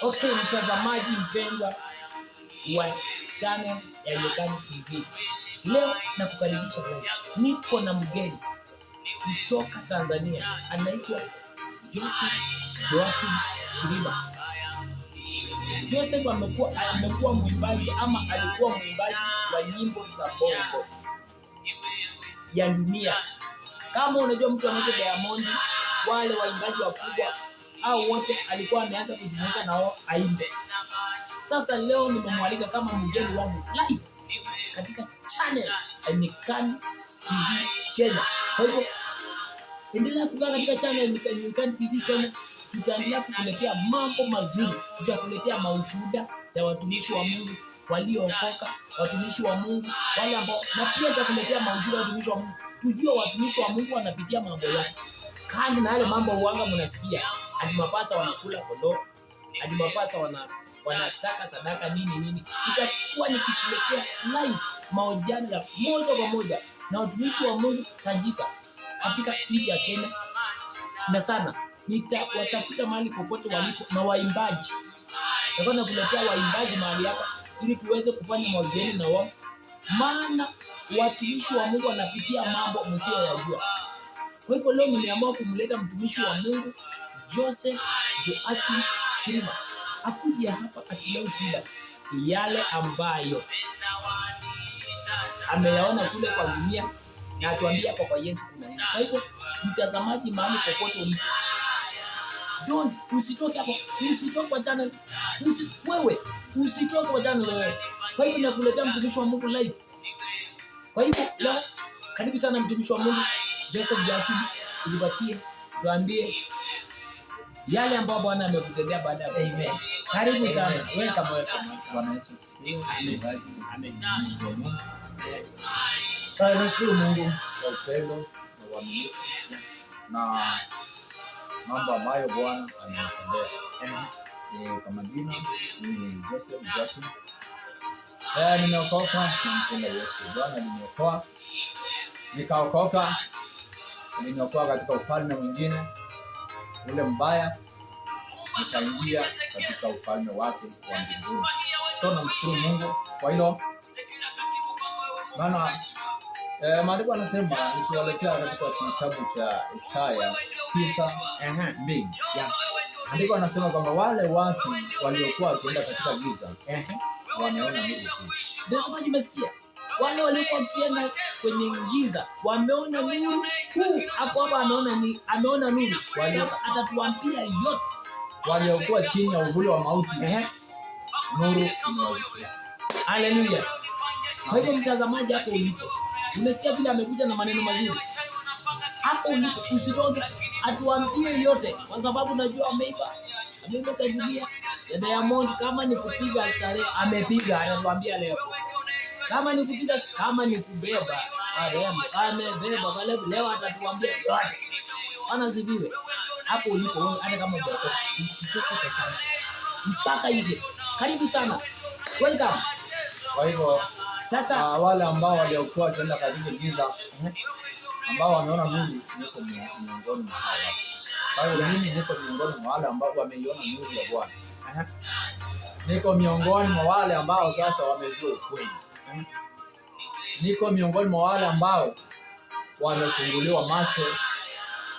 Okay, mtazamaji mpendwa wa channel ya Nyikani TV. Leo nakukaribisha live. Niko na mgeni kutoka Tanzania, anaitwa Joseph Joakim Shirima. Joseph amekuwa mwimbaji ama alikuwa mwimbaji wa nyimbo za bongo ya dunia. Kama unajua mtu anaitwa Diamond, wale waimbaji wakubwa au wote alikuwa ameanza kujumuika nao aimbe. Sasa leo nimemwalika kama mgeni wangu live katika channel ya Nyikani TV Kenya. Kwa hivyo endelea kukaa katika channel ya Nyikani TV Kenya. Tutaendelea kukuletea mambo mazuri, tutakuletea maushuhuda ya watumishi wa Mungu waliookoka, watumishi wa Mungu wale ambao, na pia tutakuletea maushuhuda ya watumishi wa Mungu. Tujue watumishi wa Mungu wanapitia mambo yao. Kani na yale mambo uanga mnasikia, hadi mapasa wanakula kondoo, hadi mapasa wanataka sadaka nini. Itakuwa nikikuletea live mahojiano ya moja kwa moja na watumishi wa Mungu tajika katika nchi ya Kenya. Na sana nitawatafuta mahali popote walipo na waimbaji. Nitakuwa nakuletea waimbaji mahali hapa ili tuweze kufanya mahojiano na wao. Maana watumishi wa Mungu wanapitia mambo msiyoyajua. Kwa hivyo leo nimeamua kumleta mtumishi wa Mungu Joseph Joakim Shirima akuje hapa atulie ushuhuda yale ambayo ameyaona kule kwa dunia na atuambie hapa kwa Yesu kuna nini. Kwa hivyo mtazamaji, mahali popote ulipo, usitoke hapo, usitoke kwa channel, usitoke kwa channel wewe. Kwa hivyo nakuletea mtumishi wa Mungu live. Kwa hivyo leo karibu sana mtumishi wa Mungu Joseph Joakim, ujipatie tuambie yale ambayo Bwana amekutendea baada ya Amen. Karibu sana. Welcome. Bwana Yesu asifiwe. Amen. Nashukuru Mungu kwa upendo na uaminifu na mambo ambayo Bwana amenitendea. Kwa majina ni Joseph Joakim. Nimeokoka nampenda Yesu. Bwana aliniokoa, nikaokoka, aliniokoa katika ufalme mwingine ule mbaya, nikaingia katika ufalme wake wa mbinguni. So namshukuru Mungu kwa hilo. Maana maandiko yanasema, nikiwaletea katika kitabu cha Isaya 9:2. Maandiko yanasema kwamba wale watu waliokuwa wakienda katika giza wameona nuru kuu. Ndio kama nimesikia. Wale waliokuwa wakienda kwenye giza wameona nuru kuu. Hapo hapa ameona nuru. Sasa atatuambia yote. Waliokuwa chini ya uvuli wa mauti, nuru imewafikia. Haleluya. Kwa hivyo mtazamaji, hapo ulipo, umesikia vile amekuja na maneno mazuri. Hapo ulipo usitoke, atuambie yote, kwa sababu najua ameiba tabia ya Diamond. Kama ni kupiga starehe amepiga, anatuambia leo. Kama ni kupiga, kama ni kubeba amebeba. Kwa leo atatuambia yote. Anazibiwe. Hapo ulipo wewe, hata kama ujaokoka, usitoke kwa mpaka nje. Karibu sana. Welcome. Kwa hivyo sasa wale ambao waliokuwa wakienda katika giza ambao wameona nuru, niko miongoni mwa hao. Kwa hiyo mimi niko miongoni mwa wale ambao wameiona nuru ya Bwana. Niko miongoni mwa wale ambao sasa wamejua ukweli. Niko miongoni mwa wale ambao wamefunguliwa macho,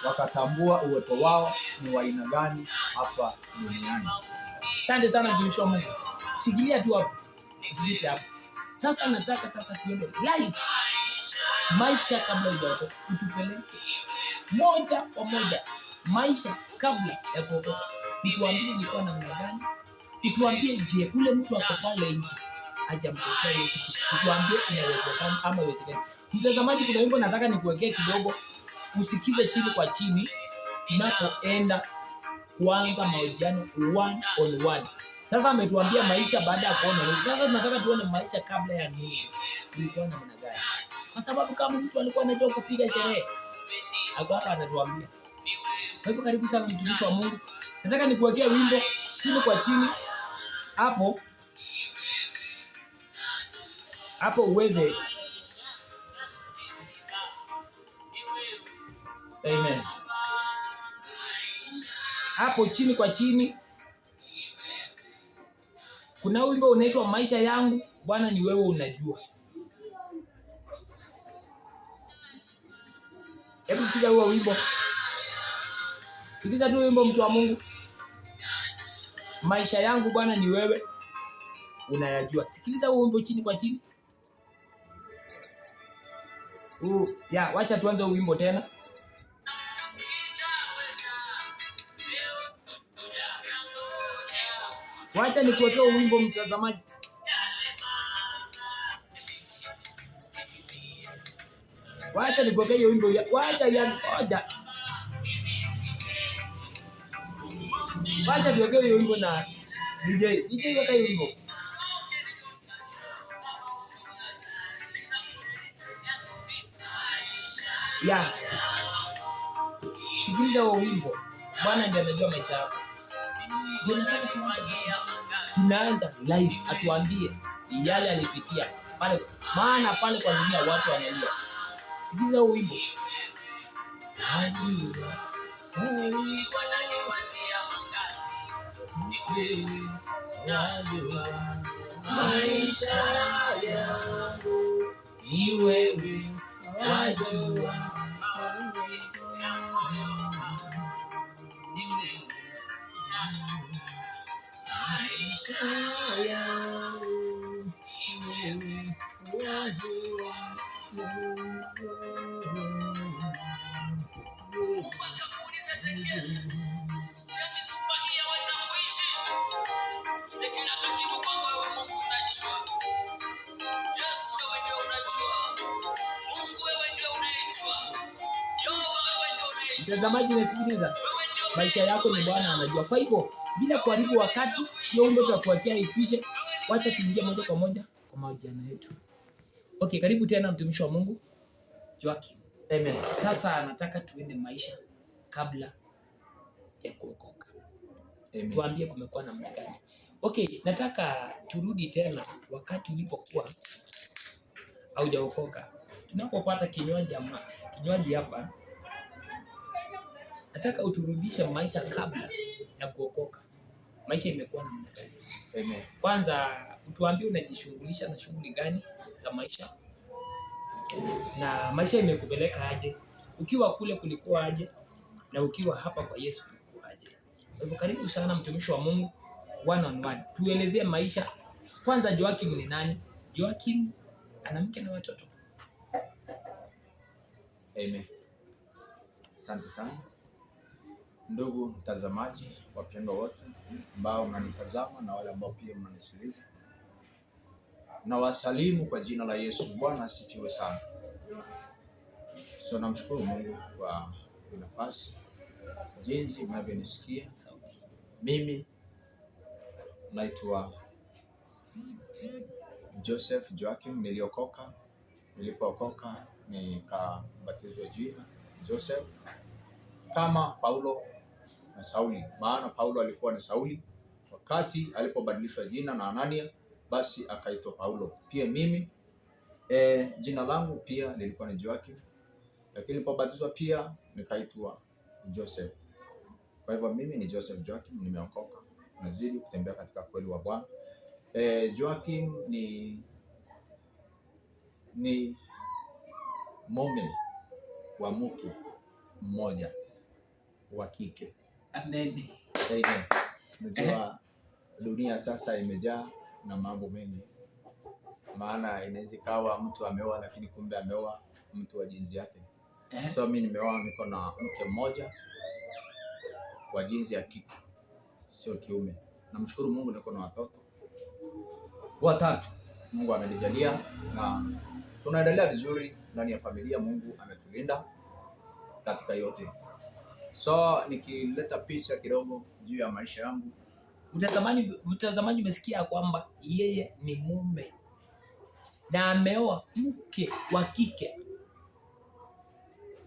wakatambua uwepo wao ni wa aina gani hapa duniani. Asante sana mtumishi wa Mungu. Shikilia tu hapo. Usipite hapo. Sasa nataka tuende live. Maisha kabla hujaokoka, utupeleke moja kwa moja maisha kabla ya kuokoka. Utuambie ilikuwa namna gani? Utuambie, je, ule mtu ako pale nje hajampokea Yesu? Utuambie inawezekana ama haiwezekani. Mtazamaji, kuna wimbo nataka nikuwekee kidogo, usikize chini kwa chini tunapoenda kuanza mahojiano one on one. Sasa ametuambia maisha baada ya kuona nuru. Sasa tunataka tuone maisha kabla ya nuru ilikuwa namna gani, kwa sababu kama mtu alikuwa anajua kupiga sherehe, hapo hapa anatuambia. Kwa hivyo karibu sana mtumishi wa Mungu. Nataka nikuwekea wimbo chini kwa chini hapo uweze. Amen. Hapo chini kwa chini Kuna wimbo unaitwa maisha yangu Bwana ni wewe unajua. Hebu sikiza huo wimbo. Sikiza tu wimbo, mtu wa Mungu. Maisha yangu Bwana ni wewe unayajua. Sikiliza huo wimbo chini kwa chini. Wacha tuanze wimbo tena. Wacha nikuwekea wimbo, mtazamaji. Wacha nikuwekea hiyo wimbo. Wacha tuwekee hiyo wimbo na DJ weka hiyo wimbo. Sikiliza huo wimbo. Bwana ndiye anajua maisha yako. Tunaanza live, atuambie yale alipitia pale, maana pale kwa dunia watu wanalia. Sikiliza huo wimbo. Maisha yangu ni wewe wajua. Mtazamaji, unasikiliza maisha yako ni Bwana anajua. Kwa hivyo bila kuharibu wakati, hiyo wimbo tutakuwekea ikishe. Wacha tuingie moja kwa moja kwa mahojiano yetu. Okay, karibu tena mtumishi wa Mungu Joakim. Amen. Sasa nataka tuende maisha kabla ya kuokoka. Amen. Tuambie kumekuwa namna gani? Okay, nataka turudi tena wakati ulipokuwa haujaokoka. Tunapopata kinywaji hapa, nataka uturudishe maisha kabla ya kuokoka. Maisha imekuwa namna gani? Amen. Kwanza tuambie unajishughulisha na shughuli gani za maisha? Na maisha imekupeleka aje? Ukiwa kule kulikuwa aje? Na ukiwa hapa kwa Yesu kulikuwa aje? Kwa hivyo karibu sana mtumishi wa Mungu, one on one. Tuelezee maisha. Kwanza Joakim ni nani? Joakim ana mke na watoto. Amen. Asante sana. Ndugu mtazamaji, wapendwa wote ambao mnanitazama na wale ambao pia mnanisikiliza, na wasalimu kwa jina la Yesu. Bwana asifiwe sana. So namshukuru Mungu kwa nafasi, jinsi mnavyonisikia. Mimi naitwa Joseph Joakim. Niliokoka, nilipookoka nikabatizwa jina Joseph kama Paulo na Sauli, maana Paulo alikuwa ni Sauli. Wakati alipobadilishwa jina na Anania, basi akaitwa Paulo. Pia mimi jina langu pia lilikuwa ni Joakim, lakini nilipobatizwa pia nikaitwa Joseph. Kwa hivyo mimi ni Joseph Joakim, nimeokoka, nazidi kutembea katika kweli wa Bwana. Joakim ni mume wa mke mmoja wa kike. Amen. Amen. Najua dunia sasa imejaa na mambo mengi, maana inaweza kawa mtu ameoa lakini kumbe ameoa mtu wa jinsi yake. So mimi nimeoa, niko na mke mmoja wa jinsi ya kike, sio kiume. Namshukuru Mungu, niko na watoto 3. Mungu amenijalia na tunaendelea vizuri ndani ya familia. Mungu ametulinda katika yote. So nikileta picha kidogo juu ya maisha yangu. Mtazamaji, umesikia kwamba yeye ni mume na ameoa mke wa kike.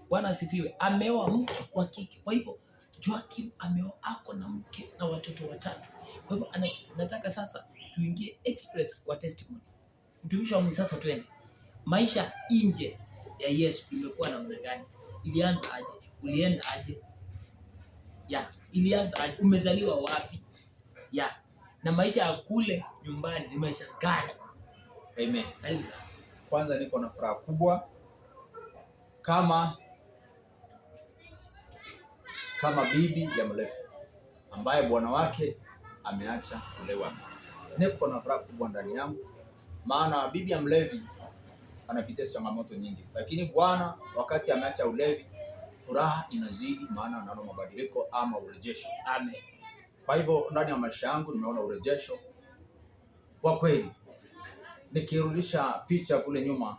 Bwana asifiwe. Ameoa mke wa kike. Kwa hivyo Joakim ameoa, ako na mke na watoto 3. Kwa hivyo nataka sasa tuingie express kwa testimony. Mtumishi wa Mungu, sasa twende. Maisha nje ya Yesu imekuwa namna gani? Ilianza aje? Ulienda aje? Ilianza aje? Umezaliwa wapi? na maisha ya kule nyumbani ni maisha gani? Amen. Karibu sana. Kwanza niko na furaha kubwa kama bibi ya mlevi ambaye bwana wake ameacha kulewa. Niko na furaha kubwa ndani yangu, maana bibi ya mlevi anapitia changamoto nyingi, lakini bwana wakati ameacha ulevi, furaha inazidi, maana anaona mabadiliko ama urejesho. Amen. Kwa hivyo ndani ya maisha yangu nimeona urejesho kwa kweli. Nikirudisha picha kule nyuma,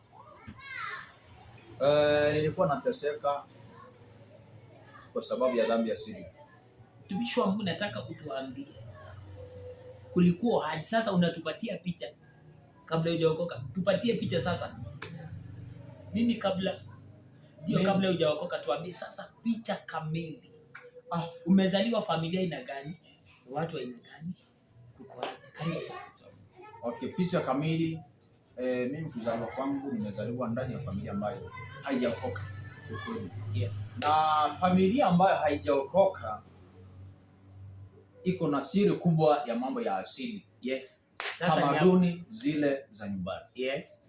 nilikuwa nateseka kwa sababu ya dhambi ya siri. Mtumishi wa Mungu, nataka utuambie kulikuwa hadi sasa. Unatupatia picha kabla hujaokoka, tupatie picha sasa. Mimi kabla hujaokoka, tuambie sasa picha kamili. Umezaliwa familia aina gani? Watu aina gani? Kukoaje? Karibu sana. Okay, picha kamili. Mimi kuzaliwa kwangu, nimezaliwa ndani ya familia ambayo haijaokoka. Yes. Na familia ambayo haijaokoka iko na siri kubwa ya mambo ya asili. Yes. Tamaduni zile za nyumbani. Yes.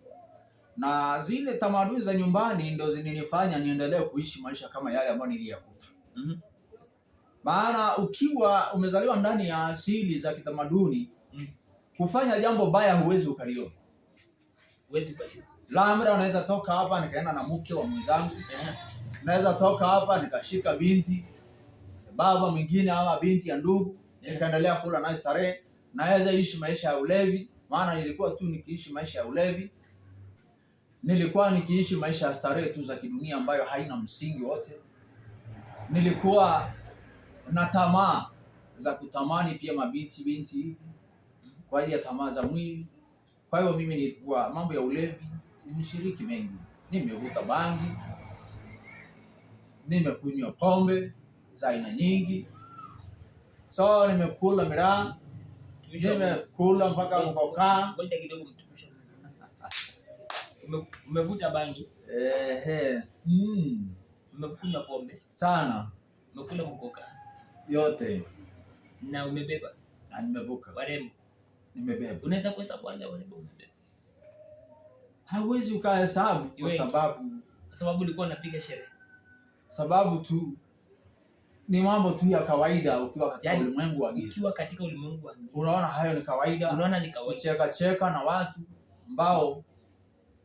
Na zile tamaduni za nyumbani ndo zilinifanya niendelee kuishi maisha kama yale ambayo niliyakuta. Maana ukiwa umezaliwa ndani ya asili za kitamaduni, kufanya jambo baya huwezi ukaliona. Labda unaweza toka hapa nikaenda na mke wa mwenzangu. Naweza toka hapa nikashika binti baba mwingine ama binti ya ndugu, nikaendelea kula naye starehe. Naweza ishi maisha ya ulevi, maana nilikuwa tu nikiishi maisha ya ulevi. Nilikuwa nikiishi maisha ya starehe tu za kidunia ambayo haina msingi wote. Nilikuwa na tamaa za kutamani pia binti kwa ajili ya tamaa za mwili. Kwa hiyo mimi nilikuwa mambo ya ulevi nimeshiriki mengi. Nimevuta bangi, nimekunywa pombe za aina nyingi. So nimekula miraa, nimekula mpaka mkokaa. Ngoja kidogo mtumisha. Umevuta bangi? Umekunywa pombe? Sana. Umekula mkokaa? Yote. Na umebeba? Na nimevuka. Warembo? Nimebeba. Unaweza kuhesabu wale warembo umebeba? Hauwezi ukahesabu kwa sababu ulikuwa unapiga sherehe. Sababu tu ni mambo tu ya kawaida ukiwa katika ulimwengu wa giza. Ukiwa katika ulimwengu wa giza. Unaona hayo ni kawaida. Unaona ni kawaida. Cheka na watu ambao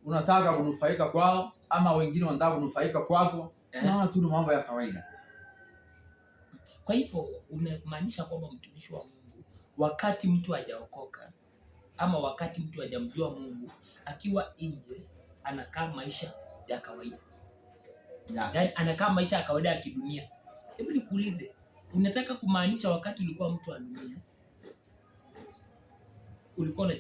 unataka kunufaika kwao ama wengine wanataka kunufaika kwako. Unaona tu ni mambo ya kawaida. Kwa hivyo unamaanisha kwamba mtumishi wa Mungu, wakati mtu hajaokoka ama wakati mtu hajamjua Mungu, akiwa nje anakaa maisha ya kawaida. Yaani anakaa maisha ya kawaida ya kidunia. Hebu nikuulize, unataka kumaanisha wakati ulikuwa mtu wa dunia, ulikuwa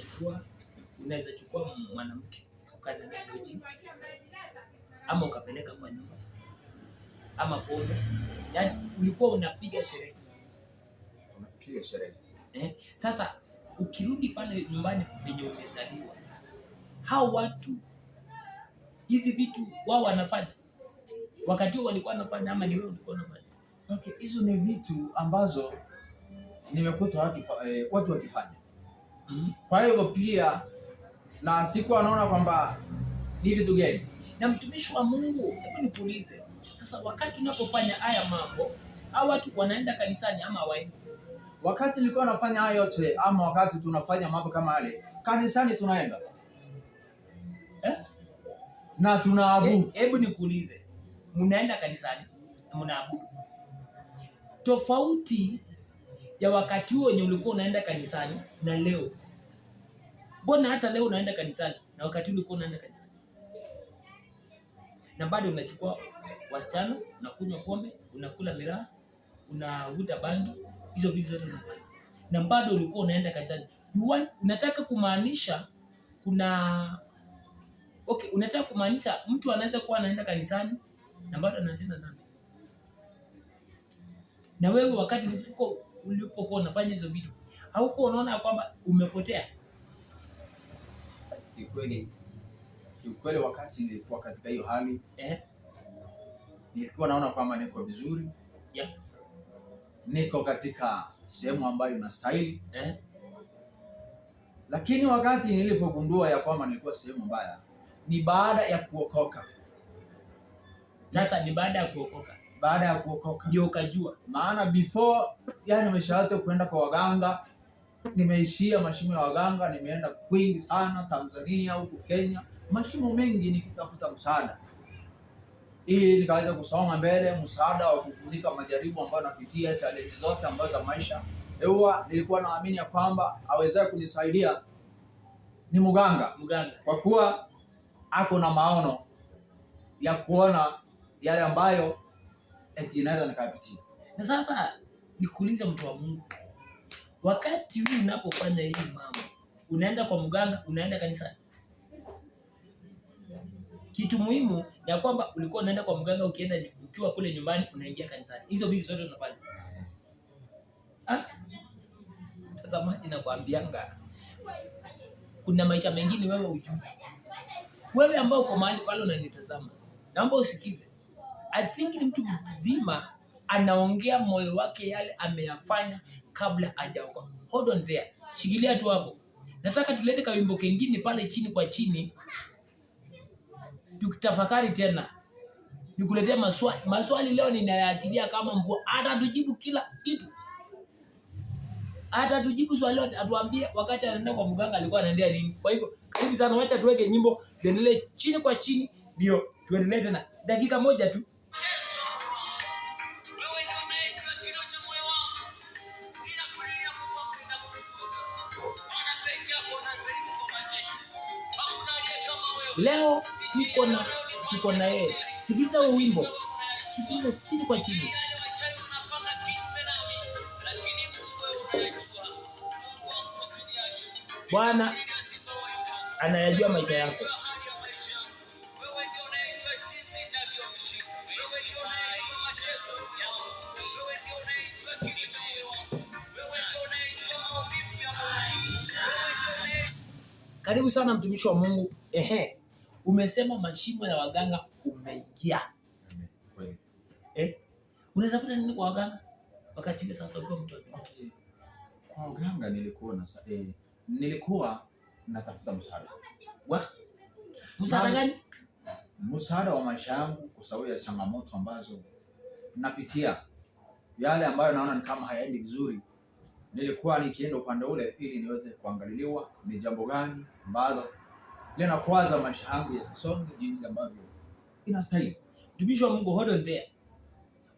unaweza chukua mwanamke ukaenda naye lodging, ama ukapeleka kwa nyumba, ama pombe? Yaani ulikuwa unapiga sherehe. Sasa ukirudi pale nyumbani penye umezaliwa, hao watu hizi vitu wao wanafanya wakati huo walikuwa wanafanya ama ni wewe ulikuwa unafanya? Okay, hizo ni vitu ambazo nimekuta watu wakifanya. Kwa hiyo pia na siku anaona kwamba ni vitu gani. Na mtumishi wa Mungu, hebu nikuulize, sasa wakati unapofanya haya mambo, hao watu wanaenda kanisani ama hawaendi? Wakati nilikuwa nafanya hayo yote ama wakati tunafanya mambo kama yale, kanisani tunaenda. Na tunaabudu. Hebu nikuulize, mnaenda kanisani na mnaabudu. Tofauti ya wakati huo wenye ulikuwa unaenda kanisani na leo. Mbona hata leo unaenda kanisani na wakati ulikuwa unaenda kanisani? Na bado unachukua wasichana, unakunywa pombe, unakula miraa, unavuta bangi, hizo vitu zote unafanya. Na bado ulikuwa unaenda kanisani. Unataka kumaanisha unataka kumaanisha mtu anaweza kuwa anaenda kanisani na bado anatenda dhambi. Na wewe wakati ulipokuwa unafanya hizo vitu, hauko unaona kwamba umepotea? Kiukweli wakati nilikuwa katika hiyo hali, nilikuwa naona kwamba niko vizuri. Niko katika sehemu ambayo inastahili. Lakini wakati nilipogundua ya kwamba nilikuwa sehemu mbaya ni baada ya kuokoka. Sasa ni baada ya kuokoka. Baada ya kuokoka ndio ukajua. Maana before yani nimeshaanza kwenda kwa waganga, nimeishia mashimo ya waganga, nimeenda kwingi sana Tanzania huko Kenya, mashimo mengi nikitafuta msaada. Ili nikaweza kusonga mbele, msaada wa kufunika majaribu ambayo napitia, challenge zote ambazo za maisha. Ewa nilikuwa naamini ya kwamba aweza kunisaidia ni mganga. Kwa kuwa ako na maono ya kuona yale ambayo eti naweza nikapitia. Na sasa nikuulize mtu wa Mungu, wakati huu unapofanya hili mambo, unaenda kwa mganga, unaenda kanisani? Kitu muhimu ya kwamba ulikuwa unaenda kwa mganga, ukiwa kule nyumbani unaingia kanisani. Hizo vitu zote unafanya. Tazamaji, nakwambianga kuna maisha mengine wewe hujui. Wewe ambao uko mahali pale unanitazama, naomba usikize. I think ni mtu mzima anaongea moyo wake yale ameyafanya kabla hajaokoka. Hold on there. Shikilia tu hapo. Nataka tulete kawimbo kengine pale chini kwa chini. Tukitafakari tena. Nikuletea maswali. Maswali leo ninayaachilia kama mvua. Hata tujibu kila kitu. Hata tujibu swali lote, atuambie wakati anaenda kwa mganga alikuwa anaendea nini. Kwa hivyo, karibu sana, wacha tuweke nyimbo ziendelee chini kwa chini ndio tuendelee tena. Dakika moja tu. Leo tuko na yeye. Sikiza huo wimbo. Sikiza chini kwa chini. Bwana anayajua maisha yako. Karibu sana mtumishi wa Mungu. Umesema mashimo ya waganga umeingia. Unatafuta nini kwa waganga? Wakati ile sasa uko mtu. Kwa waganga nilikuwa natafuta msaada. Msaada gani? Msaada wa maisha yangu kwa sababu ya changamoto ambazo napitia. Yale ambayo naona ni kama hayaendi vizuri. Nilikuwa nikienda upande ule ili niweze kuangaliliwa ni jambo gani ambalo linakwaza maisha yangu yasisonge jinsi ambavyo inastahili. Mtumishi wa Mungu, hold on there.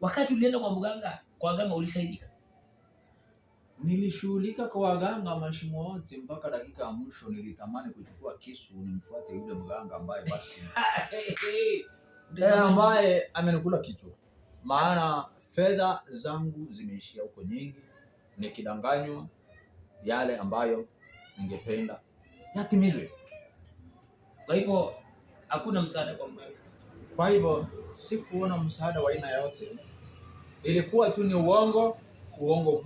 Wakati ulienda kwa waganga ulisaidika? Nilishughulika kwa waganga mashimo yote mpaka dakika ya mwisho nilitamani kuchukua kisu nimfuate yule mganga ambaye basi ambaye amenikula kichwa. Maana fedha zangu zimeishia huko nyingi, nikidanganywa yale ambayo ningependa yatimizwe. Kwa hivyo hakuna msaada kwa mganga. Kwa hivyo sikuona msaada wa aina yote. Ilikuwa tu ni uongo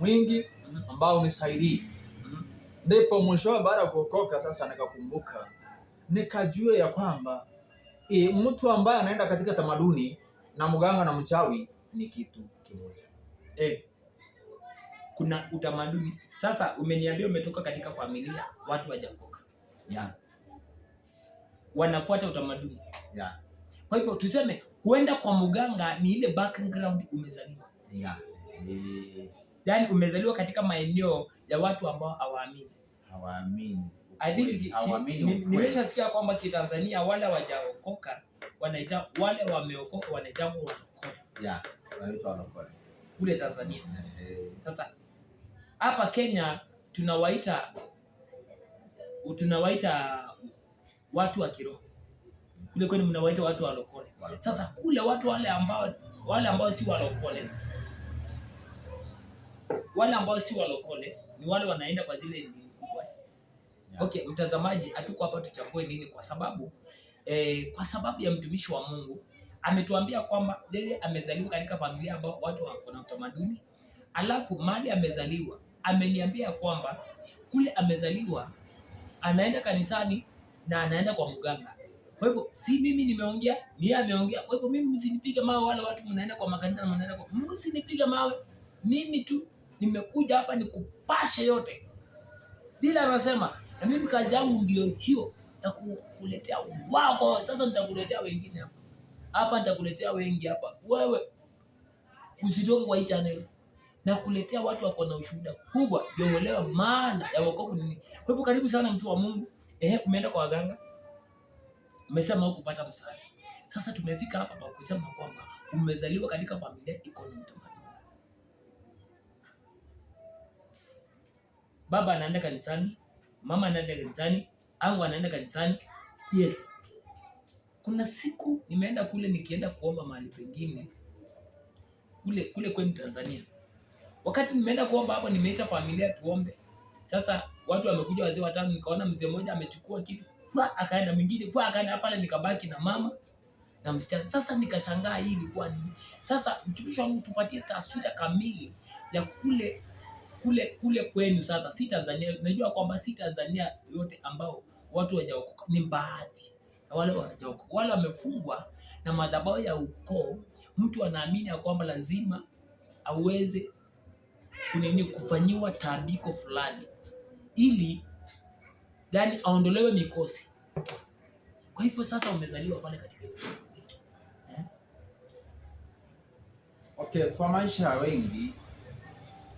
mwingi ambao unisaidii. Ndipo mwisho baada ya kuokoka sasa nikakumbuka, nikajua ya kwamba mtu ambaye anaenda katika tamaduni na mganga na mchawi ni kitu kimoja. Kuna utamaduni. Sasa umeniambia umetoka katika familia watu hawajaokoka. Wanafuata utamaduni. Kwa hivyo tuseme kuenda kwa mganga ni ile background umezaliwa. Yaani umezaliwa katika maeneo ya watu ambao hawaamini. Nimeshasikia kwamba kitanzania wale hawajaokoka wanaita wale wameokoka wanaitwa walokole. Wanaitwa walokole. Kule Tanzania. Sasa hapa Kenya tunawaita watu wa kiroho. Kule kwenu mnawaita watu walokole. Sasa kule watu wale ambao si walokole. Wale ambao si walokole ni wale wanaenda kwa zile dini kubwa. Okay, mtazamaji, hatuko hapa tuchambue nini kwa sababu ya mtumishi wa Mungu ametuambia kwamba yeye amezaliwa katika familia ambao watu wako na utamaduni. Alafu mahali amezaliwa ameniambia kwamba kule amezaliwa anaenda kanisani na anaenda kwa mganga. Kwa hivyo si mimi nimeongea, ni yeye ameongea. Kwa hivyo mimi msinipige mawe, wale watu mnaenda kwa makanisa na mnaenda kwa msinipige mawe. Mimi tu nimekuja hapa nikupashe yote. Bila anasema na mimi kazi yangu ndio hiyo ya kukuletea wako. Sasa nitakuletea wengine hapa. Hapa nitakuletea wengi hapa. Wewe usitoke kwa hii channel. Na kuletea watu wako na ushuhuda kubwa ndio uelewe maana ya wokovu ni nini. Kwa hivyo karibu sana mtu wa Mungu. Umeenda kwa waganga. Umesema hukupata msaada. Sasa tumefika hapa kwa kusema kwamba umezaliwa katika familia iko na utamaduni. Baba anaenda kanisani, mama anaenda kanisani, au anaenda kanisani. Yes. Kuna siku nimeenda kule nikienda kuomba mahali pengine kule kwenu Tanzania. Wakati nimeenda kuomba hapo nimeita familia tuombe. Sasa watu wamekuja wazee watano, nikaona mzee mmoja amechukua kitu, akaenda mwingine, akaenda pale, nikabaki na mama na msichana. Sasa nikashangaa hii ilikuwa nini? Sasa mtumishi wangu tupatie taswira kamili ya kule kwenu. Sasa si Tanzania, najua kwamba si Tanzania yote ambao watu hawajaokoka, ni baadhi na wale hawajaokoka. Wale wamefungwa na madhabahu ya ukoo. Mtu anaamini ya kwamba lazima aweze kufanyiwa tabiko fulani ili ndani aondolewe mikosi. Kwa hivyo sasa umezaliwa pale katika Okay, kwa maisha ya wengi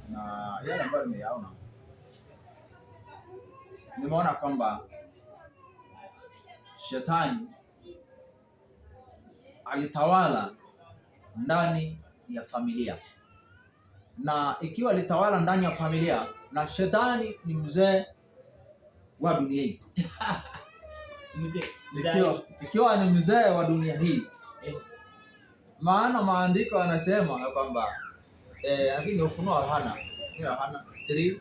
na yale ambayo nimeyaona, nimeona kwamba shetani alitawala ndani ya familia, na ikiwa alitawala ndani ya familia na shetani ni mzee wa dunia hii ikiwa ni mzee wa dunia hii, maana maandiko yanasema kwamba lakini Ufunuo Yohana 3